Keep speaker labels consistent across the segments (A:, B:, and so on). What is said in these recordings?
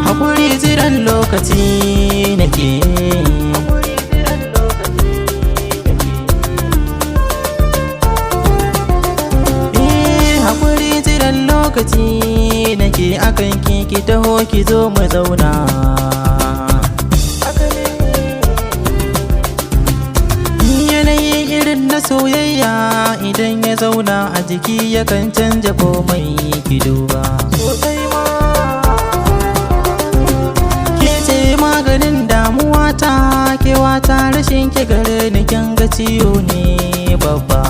A: Haƙuri jiran lokaci nake, haƙuri jiran lokaci nake akan ki taho ki zo mu zauna. Yanayi irin na soyayya idan ya zauna a jiki yakan canja komai ki duba. Ke ce maganin damuwa ta, kewata rashin ki gare ni kin ga ciwo ne babba.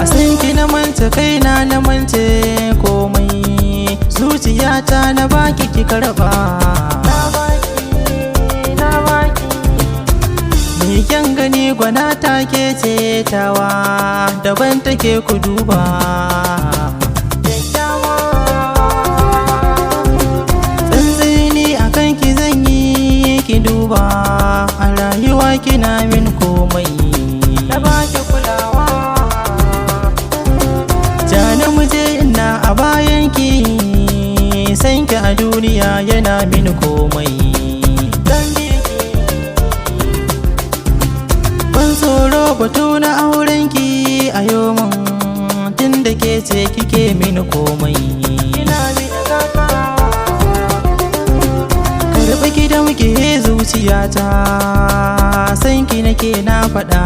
A: A san ki na manta kaina na mance komai, zuciyata na baki ki karba. Mai kyan gani gwana take ce tawa, daban take ku duba. Tsantsini akan ki zan yi ki duba, a rayuwa kina min komai. Na baki kulawa, jana muje ina a bayan ki, san ki a duniya yana min komai. Tsoro batu na aurenki a yomin, tun da ke ce kike mini komai. Karɓi ki da muke zuciyata, san ki nake na faɗa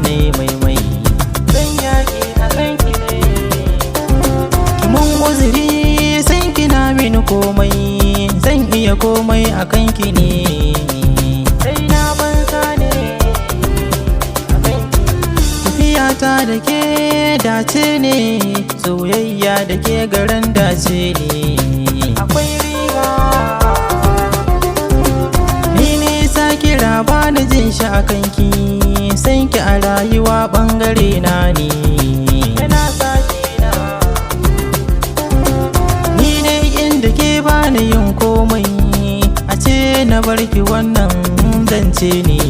A: ne maimai. Ki mun uzuri san ki na mini komai, zan iya komai a kanki ne. Ta da ke dace ne, soyayya da ke garan dace ne. Akwai riba, ni nisa kira ba da jin shi a kanki, san ki a rayuwa bangare na ne. Ni ne inda ke ba ni yin komai, a ce na barki wannan zance ne.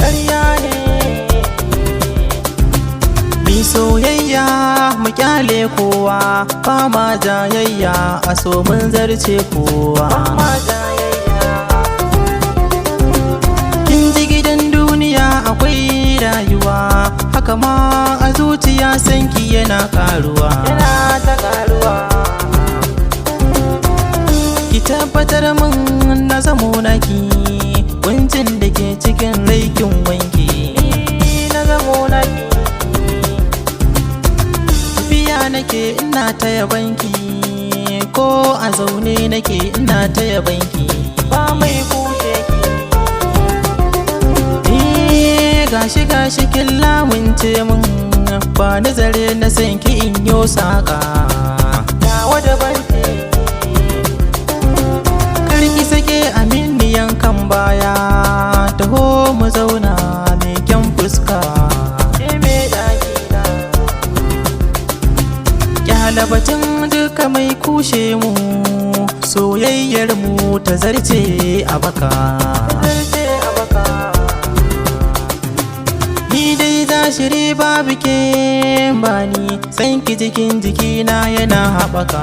A: Ƙarya ne soyayya mu kyale kowa, ba ma jayayya a so mun zarce kowa. Kin ji gidan duniya akwai rayuwa, haka ma a zuciya sanki yana karuwa. Ki tabbatar min na zamo naki, kuncin da ke cikin raikin wanki. Na zamo naki, nake ina ta yabanki, ko a zaune nake ina ta yabanki. Ba mai kushe ki, gashi gashi kin lamunce min, ba ni zare na san ki in yo saka. Dawa daban ce, karki sake aminiyan kan baya, taho mu zauna mai kyan fuska. Labatin duka mai kushe mu, soyayyar mu ta zarce a baka. Ni dai zashiri babu ke bani, san ki jikin jikina yana haɓaka.